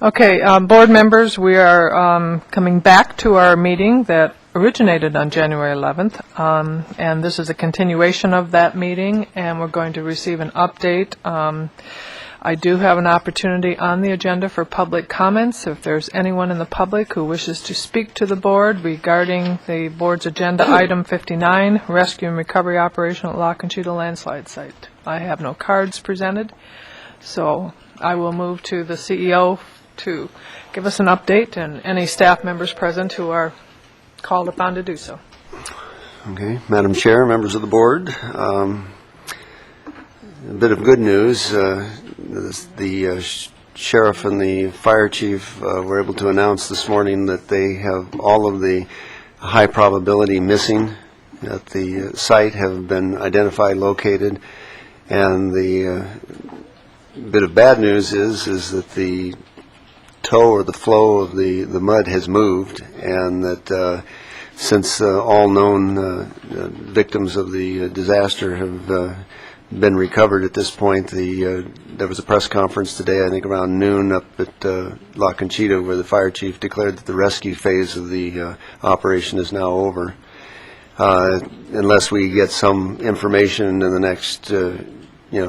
Okay, board members, we are coming back to our meeting that originated on January 11th, and this is a continuation of that meeting, and we're going to receive an update. I do have an opportunity on the agenda for public comments. If there's anyone in the public who wishes to speak to the board regarding the board's agenda item 59, rescue and recovery operation at La Conchita landslide site. I have no cards presented, so I will move to the CEO to give us an update, and any staff members present who are called upon to do so. Okay, Madam Chair, members of the board, a bit of good news. The sheriff and the fire chief were able to announce this morning that they have all of the high probability missing at the site have been identified, located, and the bit of bad news is that the tow or the flow of the mud has moved, and that since all known victims of the disaster have been recovered at this point, there was a press conference today, I think around noon, up at La Conchita, where the fire chief declared that the rescue phase of the operation is now over. Unless we get some information in the next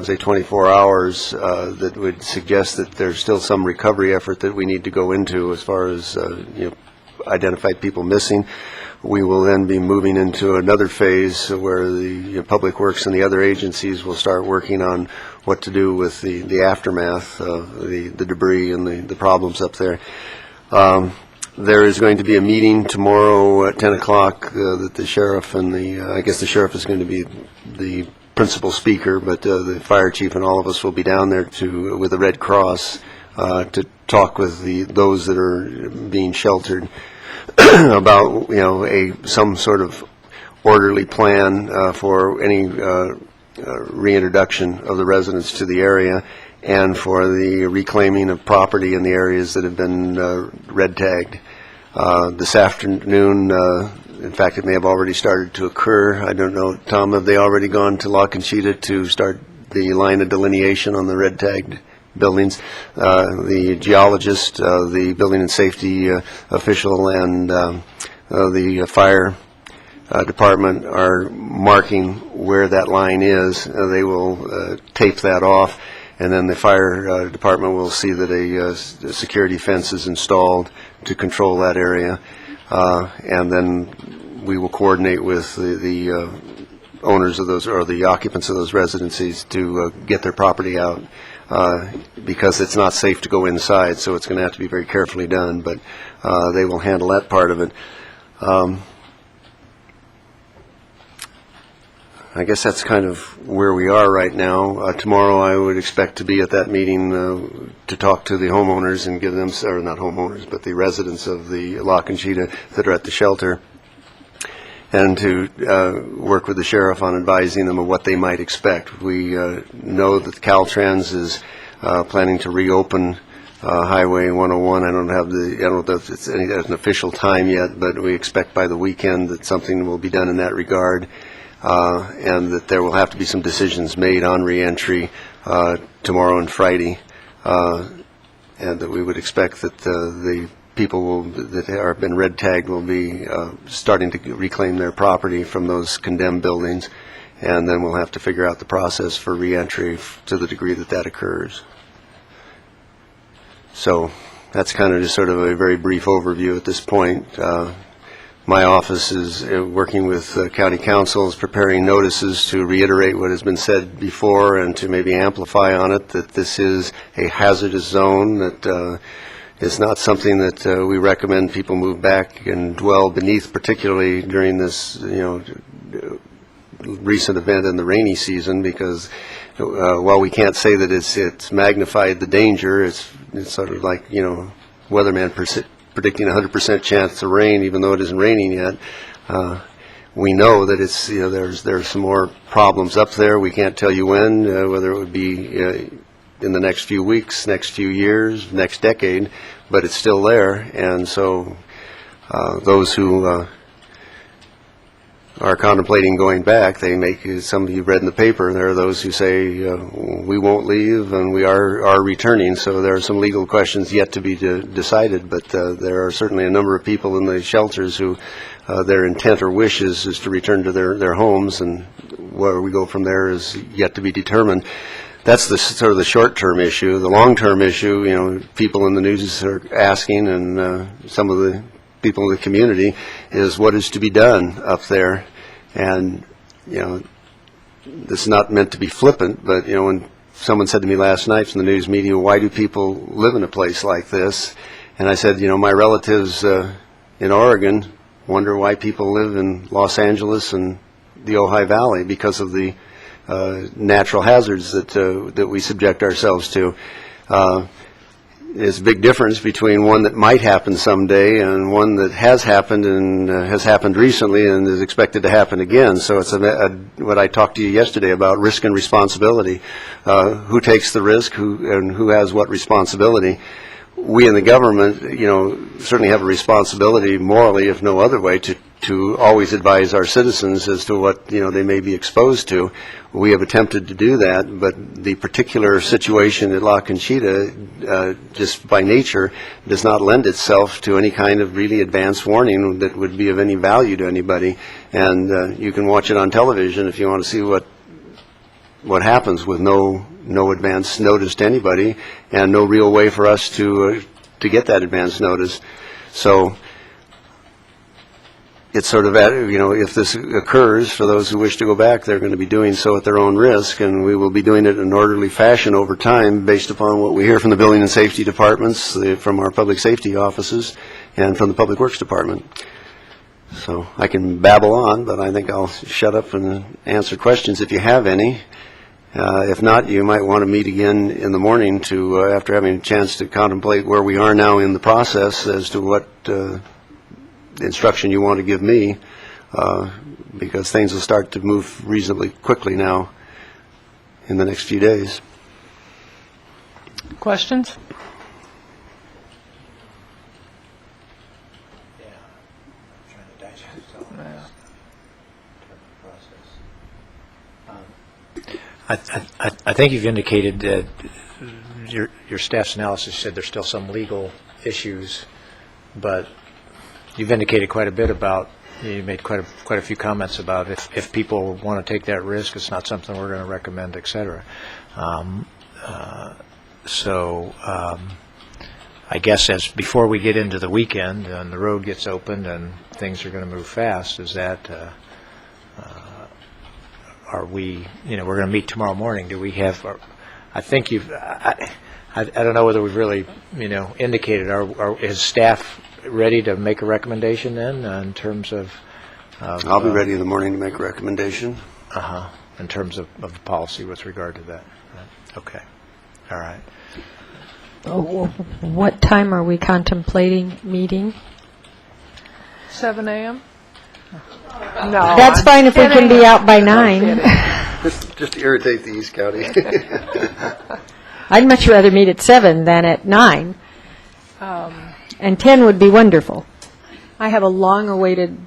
say 24 hours that would suggest that there's still some recovery effort that we need to go into as far as identified people missing. We will then be moving into another phase where the Public Works and the other agencies will start working on what to do with the aftermath, the debris and the problems up there. There is going to be a meeting tomorrow at 10 o'clock that the sheriff and I guess the sheriff is going to be the principal speaker, but the fire chief and all of us will be down there with the Red Cross to talk with those that are being sheltered about some sort of orderly plan for any reintroduction of the residents to the area, and for the reclaiming of property in the areas that have been red tagged. This afternoon, in fact, it may have already started to occur. I don't know, Tom, have they already gone to La Conchita to start the line of delineation on the red tagged buildings? The geologist, the building and safety official, and the fire department are marking where that line is. They will tape that off, and then the fire department will see that a security fence is installed to control that area, and then we will coordinate with the owners of those, or the occupants of those residencies, to get their property out, because it's not safe to go inside, so it's going to have to be very carefully done, but they will handle that part of it. I guess that's kind of where we are right now. Tomorrow I would expect to be at that meeting to talk to the homeowners and give them, or not homeowners, but the residents of the La Conchita that are at the shelter, and to work with the sheriff on advising them of what they might expect. We know that Caltrans is planning to reopen Highway 101. I don't know if it's an official time yet, but we expect by the weekend that something will be done in that regard. And that there will have to be some decisions made on reentry tomorrow and Friday, and that we would expect that the people that have been red tagged will be starting to reclaim their property from those condemned buildings, and then we'll have to figure out the process for reentry to the degree that that occurs. So that's kind of just sort of a very brief overview at this point. My office is working with county councils, preparing notices to reiterate what has been said before and to maybe amplify on it, that this is a hazardous zone, that it's not something that we recommend people move back and dwell beneath, particularly during this recent event in the rainy season, because while we can't say that it's magnified the danger, it's sort of like weatherman predicting 100% chance of rain, even though it isn't raining yet. We know that it's there's some more problems up there. We can't tell you when, whether it would be in the next few weeks, next few years, next decade, but it's still there. And so those who are contemplating going back, they make, some of you read in the paper, there are those who say we won't leave and we are returning. So there are some legal questions yet to be decided, but there are certainly a number of people in the shelters who their intent or wish is to return to their homes, and where we go from there is yet to be determined. That's the sort of the short-term issue. The long-term issue, you know, people in the news are asking, and some of the people in the community, is what is to be done up there. And, you know, this is not meant to be flippant, but, you know, when someone said to me last night from the news media, why do people live in a place like this? And I said, you know, my relatives in Oregon wonder why people live in Los Angeles and the Ojai Valley, because of the natural hazards that we subject ourselves to. There's a big difference between one that might happen someday and one that has happened and has happened recently and is expected to happen again. So it's what I talked to you yesterday about, risk and responsibility. Who takes the risk, and who has what responsibility? We in the government, you know, certainly have a responsibility morally, if no other way, to always advise our citizens as to what, you know, they may be exposed to. We have attempted to do that, but the particular situation at La Conchita, just by nature, does not lend itself to any kind of really advanced warning that would be of any value to anybody. And you can watch it on television if you want to see what happens with no advance notice to anybody, and no real way for us to get that advance notice. So it's sort of, you know, if this occurs, for those who wish to go back, they're going to be doing so at their own risk, and we will be doing it in an orderly fashion over time based upon what we hear from the building and safety departments, from our public safety offices, and from the Public Works Department. So I can babble on, but I think I'll shut up and answer questions if you have any. If not, you might want to meet again in the morning to, after having a chance to contemplate where we are now in the process, as to what instruction you want to give me, because things will start to move reasonably quickly now in the next few days. Questions? Yeah, I'm trying to digest all this process. I think you've indicated that your staff's analysis said there's still some legal issues, but you've indicated quite a bit about, you made quite a few comments about if people want to take that risk, it's not something we're going to recommend, et cetera. I guess as before we get into the weekend and the road gets opened and things are going to move fast, is that are we, you know, we're going to meet tomorrow morning. Do we have, I think I don't know whether we've really, you know, indicated, is staff ready to make a recommendation then in terms of I'll be ready in the morning to make a recommendation. In terms of the policy with regard to that. Okay. All right. What time are we contemplating meeting? 7 a.m.? No. That's fine if we can be out by 9. Just to irritate the East County. I'd much rather meet at 7 than at 9. And 10 would be wonderful. I have a long-awaited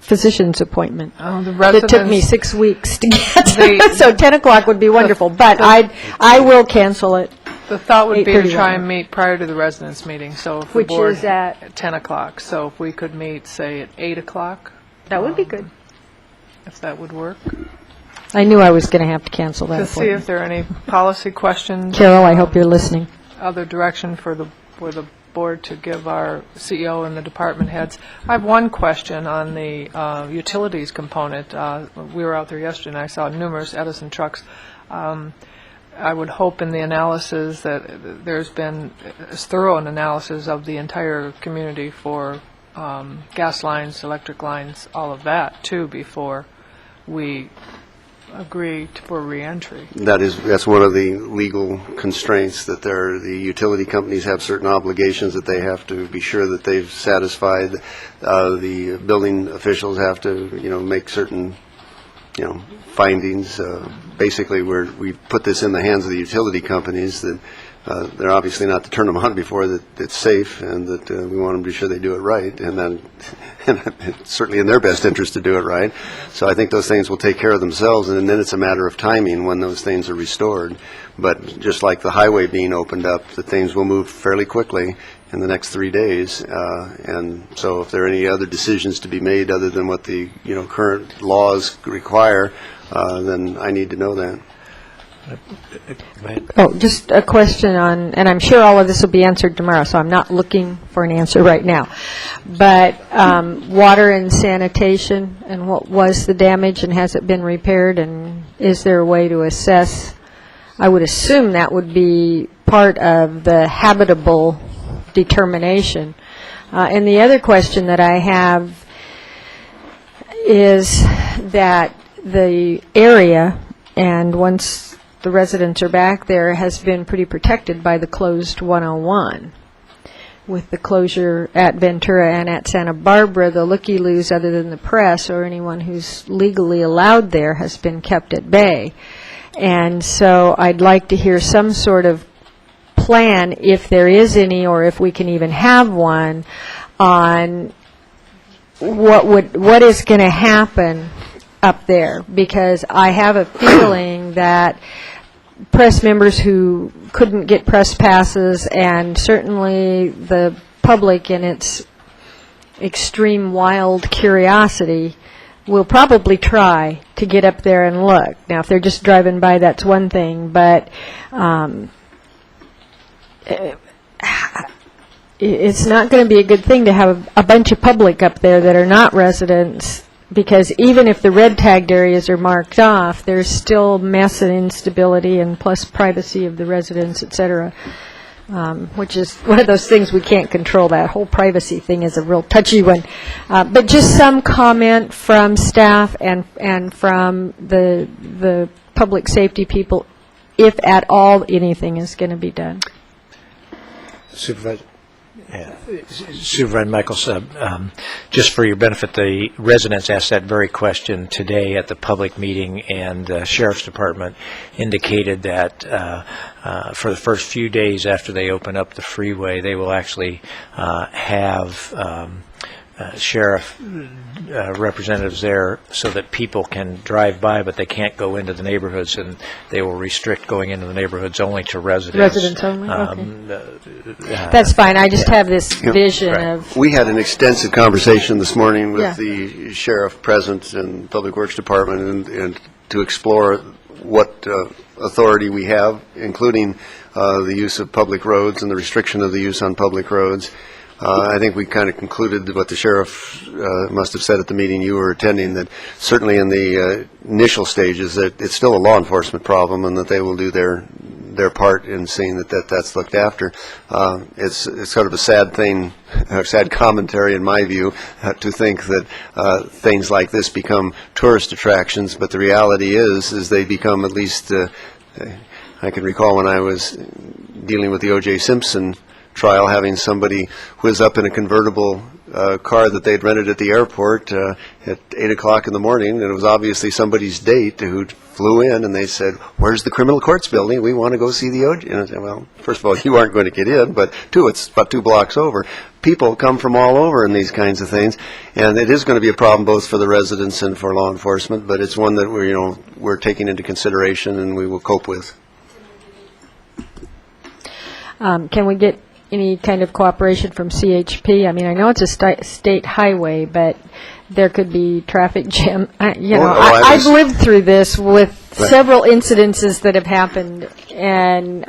physician's appointment that took me 6 weeks to get, so 10 o'clock would be wonderful. But I will cancel it. The thought would be to 8:31. try and meet prior to the residents' meeting, so if the Which board is at? 10 o'clock. So if we could meet, say, at 8 o'clock, That would be good. if that would work, I knew I was going to have to cancel that to see if appointment. there are any policy questions. Carol, I hope you're listening. Other direction for the board to give our CEO and the department heads. I have one question on the utilities component. We were out there yesterday, and I saw numerous Edison trucks. I would hope in the analysis that there's been as thorough an analysis of the entire community for gas lines, electric lines, all of that, too, before we agree for reentry. That's one of the legal constraints, that the utility companies have certain obligations that they have to be sure that they've satisfied. The building officials have to, you know, make certain, you know, findings. basically we put this in the hands of the utility companies that they're obviously not to turn them on before that it's safe, and that we want them to be sure they do it right, and then it's certainly in their best interest to do it right. So I think those things will take care of themselves, and then it's a matter of timing when those things are restored. But just like the highway being opened up, the things will move fairly quickly in the next 3 days, and so if there are any other decisions to be made other than what the current laws require, then I need to know that. Oh, just a question on, and I'm sure all of this will be answered tomorrow, so I'm not looking for an answer right now. But water and sanitation, and what was the damage, and has it been repaired, and is there a way to assess? I would assume that would be part of the habitable determination. And the other question that I have is that the area, and once the residents are back there, has been pretty protected by the closed 101. With the closure at Ventura and at Santa Barbara, the looky-loos, other than the press or anyone who's legally allowed there, has been kept at bay. And so I'd like to hear some sort of plan, if there is any, or if we can even have one, on what is going to happen up there, because I have a feeling that press members who couldn't get press passes, and certainly the public in its extreme wild curiosity, will probably try to get up there and look. Now, if they're just driving by, that's one thing, but it's not going to be a good thing to have a bunch of public up there that are not residents, because even if the red tagged areas are marked off, there's still mess and instability, and plus privacy of the residents, et cetera, which is one of those things we can't control. That whole privacy thing is a real touchy one. But just some comment from staff and from the public safety people, if at all anything is going to be done. Supervisor Michaels, just for your benefit, the residents asked that very question today at the public meeting, and the Sheriff's Department indicated that for the first few days after they open up the freeway, they will actually have sheriff representatives there so that people can drive by, but they can't go into the neighborhoods, and they will restrict going into the neighborhoods only to residents. Residents only? Okay. That's fine. I just have this vision of... We had an extensive conversation this morning with the sheriff present and Public Works Department, and to explore what authority we have, including the use of public roads and the restriction of the use on public roads. I think we kind of concluded what the sheriff must have said at the meeting you were attending, that certainly in the initial stages that it's still a law enforcement problem, and that they will do their part in seeing that's looked after. It's sort of a sad thing, a sad commentary in my view, to think that things like this become tourist attractions, but the reality is they become, at least I can recall when I was dealing with the O.J. Simpson trial, having somebody who was up in a convertible car that they'd rented at the airport at 8 o'clock in the morning, and it was obviously somebody's date who flew in, and they said, "Where's the criminal courts building? We want to go see the OJ." And I said, well, first of all, you aren't going to get in, but two, it's about 2 blocks over. People come from all over in these kinds of things, and it is going to be a problem both for the residents and for law enforcement, but it's one that we're taking into consideration and we will cope with. Can we get any kind of cooperation from CHP? I mean, I know it's a state highway, but there could be traffic jam. I've lived through this with several incidences that have happened, and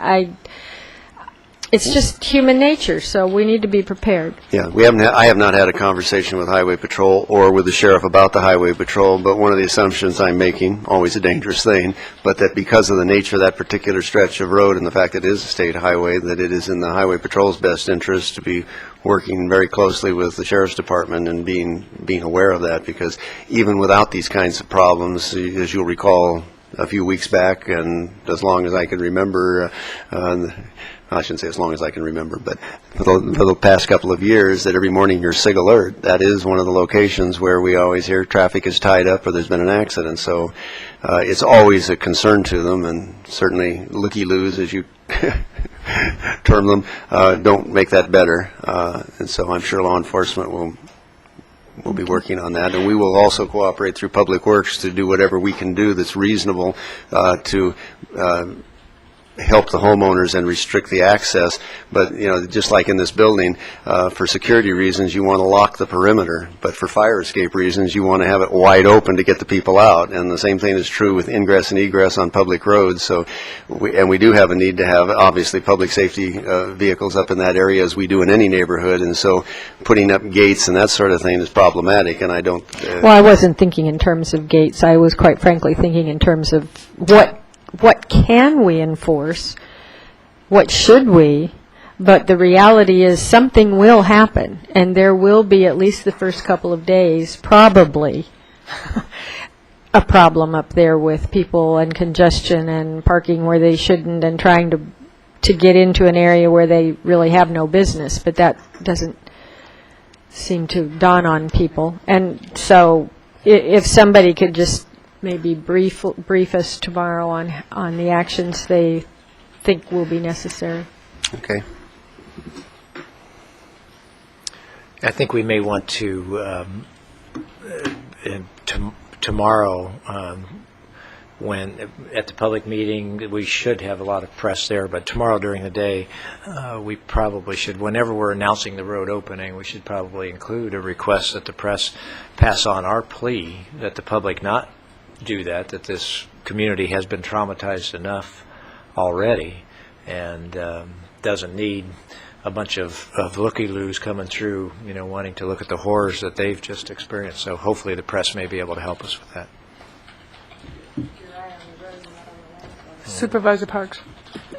it's just human nature, so we need to be prepared. Yeah, I have not had a conversation with Highway Patrol or with the sheriff about the Highway Patrol, but one of the assumptions I'm making, always a dangerous thing, but that because of the nature of that particular stretch of road and the fact that it is a state highway, that it is in the Highway Patrol's best interest to be working very closely with the Sheriff's Department and being aware of that, because even without these kinds of problems, as you'll recall, a few weeks back, and as long as I can remember, I shouldn't say as long as I can remember, but for the past couple of years, that every morning you're SIG alert. That is one of the locations where we always hear traffic is tied up or there's been an accident. So it's always a concern to them, and certainly looky-loos, as you term them, don't make that better. And so I'm sure law enforcement will be working on that, and we will also cooperate through Public Works to do whatever we can do that's reasonable to help the homeowners and restrict the access. But, you know, just like in this building, for security reasons, you want to lock the perimeter, but for fire escape reasons, you want to have it wide open to get the people out. And the same thing is true with ingress and egress on public roads. So, we do have a need to have, obviously, public safety vehicles up in that area, as we do in any neighborhood. And so putting up gates and that sort of thing is problematic, and I don't... Well, I wasn't thinking in terms of gates. I was quite frankly thinking in terms of what can we enforce, what should we, but the reality is something will happen, and there will be, at least the first couple of days, probably a problem up there with people and congestion and parking where they shouldn't and trying to get into an area where they really have no business, but that doesn't seem to dawn on people. And so if somebody could just maybe brief us tomorrow on the actions they think will be necessary. Okay. I think we may want to, tomorrow, when at the public meeting, we should have a lot of press there, but tomorrow during the day, we probably should, whenever we're announcing the road opening, we should probably include a request that the press pass on our plea that the public not do that this community has been traumatized enough already and doesn't need a bunch of looky-loos coming through, you know, wanting to look at the horrors that they've just experienced. So hopefully the press may be able to help us with that. Supervisor Parks.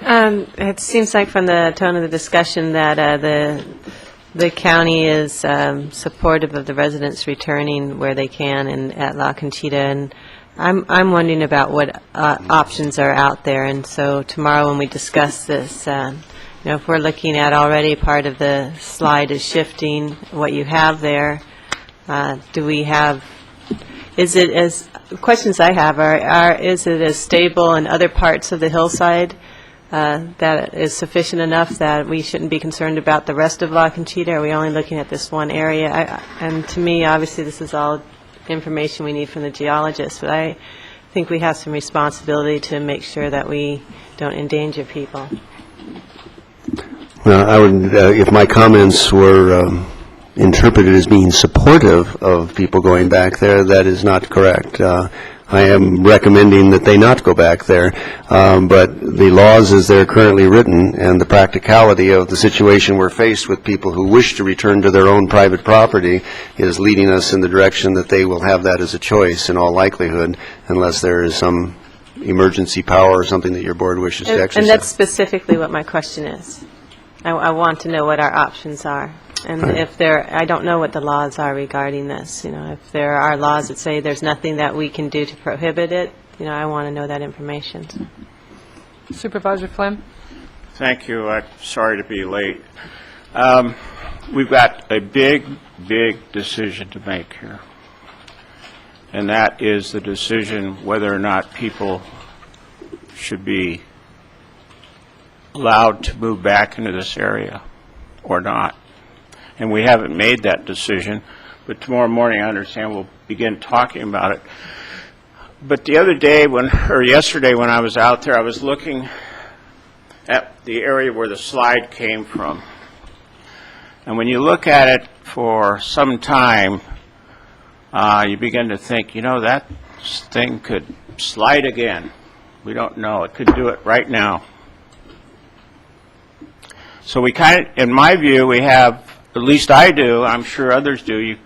It seems like from the tone of the discussion that the county is supportive of the residents returning where they can and at La Conchita, and I'm wondering about what options are out there. And so tomorrow when we discuss this, you know, if we're looking at already part of the slide is shifting what you have there, do we have, is it as, questions I have are is it as stable in other parts of the hillside that is sufficient enough that we shouldn't be concerned about the rest of La Conchita? Are we only looking at this one area? And to me, obviously, this is all information we need from the geologists, but I think we have some responsibility to make sure that we don't endanger people. Well, I would, if my comments were interpreted as being supportive of people going back there, that is not correct. I am recommending that they not go back there, but the laws as they're currently written and the practicality of the situation we're faced with people who wish to return to their own private property is leading us in the direction that they will have that as a choice in all likelihood, unless there is some emergency power or something that your board wishes to exercise. And that's specifically what my question is. I want to know what our options are. And if I don't know what the laws are regarding this. You know, if there are laws that say there's nothing that we can do to prohibit it, you know, I want to know that information. Supervisor Flynn. Thank you. I'm sorry to be late. We've got a big decision to make here. And that is the decision whether or not people should be allowed to move back into this area or not. And we haven't made that decision, but tomorrow morning I understand we'll begin talking about it. But the other day, yesterday when I was out there, I was looking at the area where the slide came from. And when you look at it for some time, you begin to think, you know, that thing could slide again. We don't know. It could do it right now. So we kind of, in my view, we have, at least I do, I'm sure others do,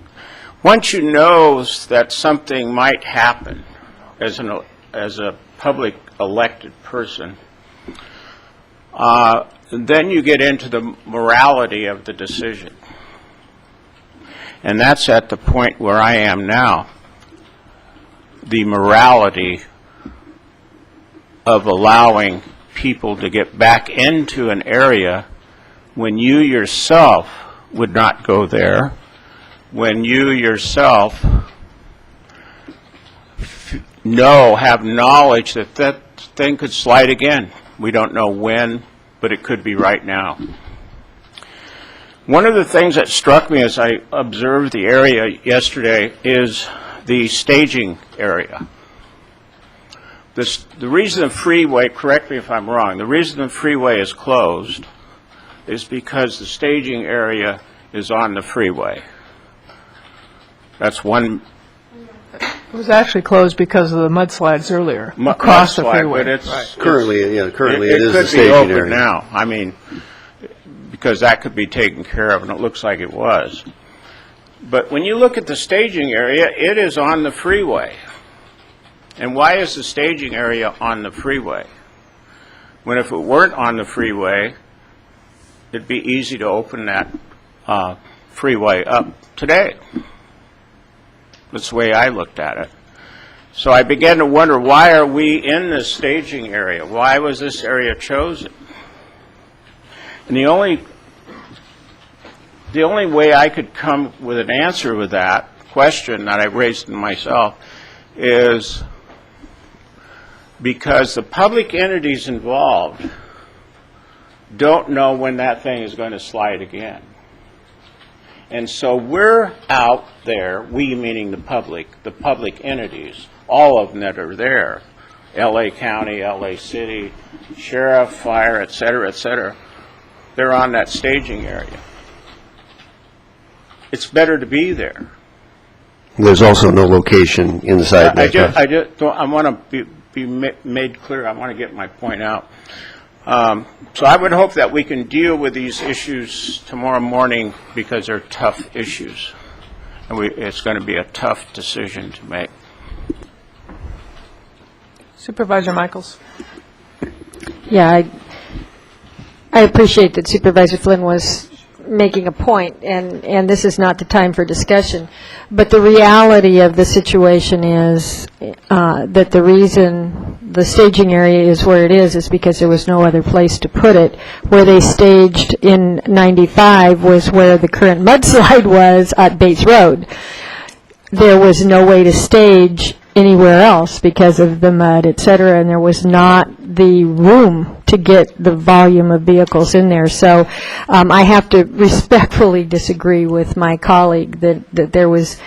once you know that something might happen as a public elected person, then you get into the morality of the decision. And that's at the point where I am now. The morality of allowing people to get back into an area when you yourself would not go there, when you yourself have knowledge that that thing could slide again. We don't know when, but it could be right now. One of the things that struck me as I observed the area yesterday is the staging area. The reason the freeway, correct me if I'm wrong, the reason the freeway is closed is because the staging area is on the freeway. That's one. It was actually closed because of the mudslides earlier, across the freeway. But it's Currently, it is the could be staging open area. now. I mean, because that could be taken care of, and it looks like it was. But when you look at the staging area, it is on the freeway. And why is the staging area on the freeway? When if it weren't on the freeway, it'd be easy to open that freeway up today. That's the way I looked at it. So I began to wonder, why are we in this staging area? Why was this area chosen? And the only way I could come with an answer with that question that I raised in myself is because the public entities involved don't know when that thing is going to slide again. And so we're out there, we meaning the public entities, all of them that are there, L.A. County, L.A. City, Sheriff, Fire, et cetera, they're on that staging area. It's better to be there. There's also no location inside. I want to be made clear. I want to get my point out. So I would hope that we can deal with these issues tomorrow morning because they're tough issues. And it's going to be a tough decision to make. Supervisor Michaels. Yeah, I appreciate that Supervisor Flynn was making a point, and this is not the time for discussion. But the reality of the situation is that the reason the staging area is where it is because there was no other place to put it. Where they staged in 95 was where the current mudslide was at Bates Road. There was no way to stage anywhere else because of the mud, et cetera, and there was not the room to get the volume of vehicles in there. So I have to respectfully disagree with my colleague that there was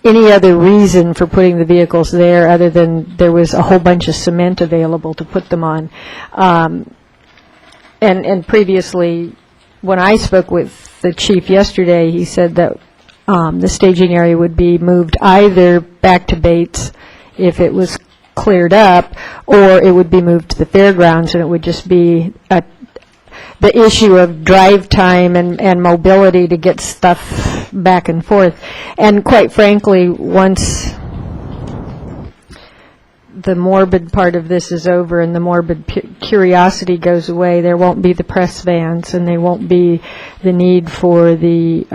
any other reason for putting the vehicles there other than there was a whole bunch of cement available to put them on. And previously, when I spoke with the chief yesterday, he said that the staging area would be moved either back to Bates if it was cleared up, or it would be moved to the fairgrounds, and it would just be the issue of drive time and mobility to get stuff back and forth. And quite frankly, once the morbid part of this is over and the morbid curiosity goes away, there won't be the press vans, and there won't be the need for the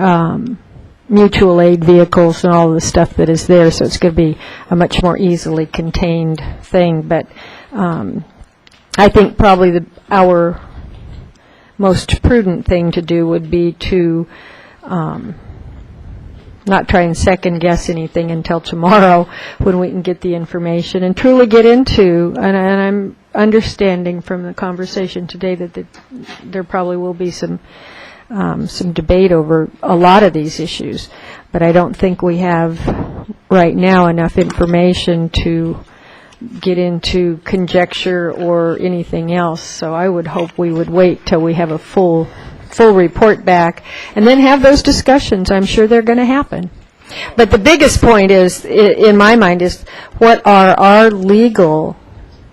mutual aid vehicles and all the stuff that is there, so it's going to be a much more easily contained thing. But I think probably our most prudent thing to do would be to not try and second guess anything until tomorrow when we can get the information and truly get into, and I'm understanding from the conversation today that there probably will be some debate over a lot of these issues, but I don't think we have right now enough information to get into conjecture or anything else. So I would hope we would wait till we have a full report back and then have those discussions. I'm sure they're going to happen. But the biggest point is, in my mind, is what are our legal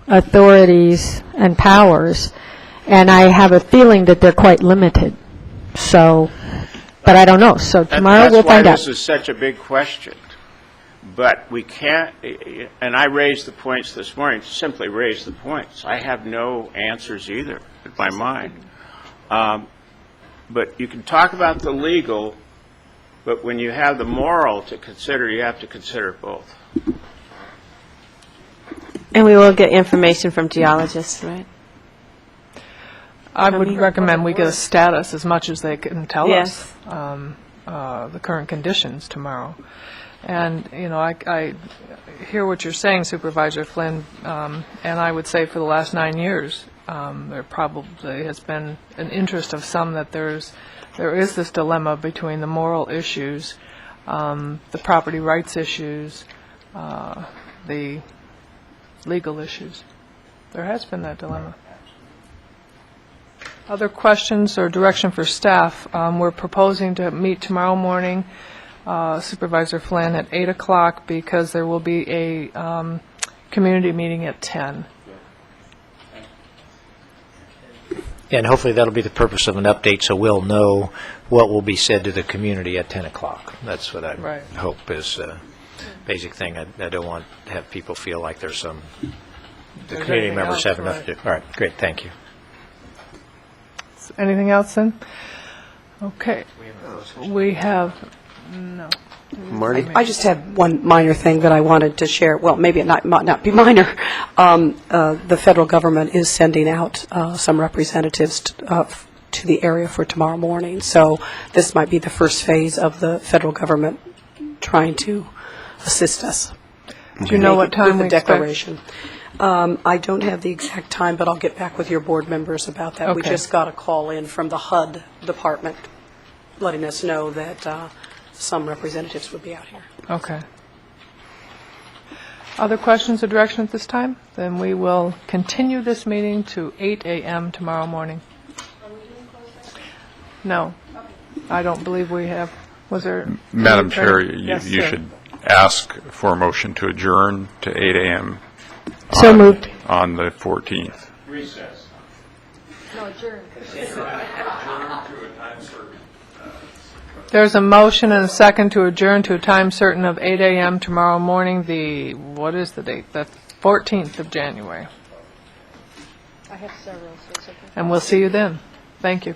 authorities and powers, and I have a feeling that they're quite limited. So, but I don't know. So tomorrow we'll find out. That's why this is such a big question. But we can't, and I raised the points this morning, simply raised the points. I have no answers either in my mind. But you can talk about the legal, but when you have the moral to consider, you have to consider both. And we will get information from geologists, right? I would recommend we get a status as much as they can tell us, Yes. the current conditions tomorrow. And, you know, I hear what you're saying, Supervisor Flynn, and I would say for the last 9 years, there probably has been an interest of some that there is this dilemma between the moral issues, the property rights issues, the legal issues. There has been that dilemma. Other questions or direction for staff? We're proposing to meet tomorrow morning, Supervisor Flynn, at 8 o'clock because there will be a community meeting at 10. And hopefully that'll be the purpose of an update, so we'll know what will be said to the community at 10 o'clock. That's what I Right. hope is a basic thing. I don't want to have people feel like there's the community anything members else, have enough right. to do. All right, great, thank you. Anything else then? Okay. We have, no. Marty? I just have one minor thing that I wanted to share. Well, maybe it might not be minor. The federal government is sending out some representatives to the area for tomorrow morning. So this might be the first phase of the federal government trying to assist us. Do you know what time with we the expect? declaration. I don't have the exact time, but I'll get back with your board members about that. We Okay. just got a call in from the HUD department letting us know that some representatives would be out here. Okay. Other questions or direction at this time? Then we will continue this meeting to 8 a.m. tomorrow morning. No, I don't believe we have. Was there? Madam Chair, Yes, you sir. should ask for a motion to adjourn to 8 a.m. So moved. on the 14th. There's a motion and a second to adjourn to a time certain of 8 a.m. tomorrow morning, what is the date? The 14th of January. I have several, so it's okay. And we'll see you then. Thank you.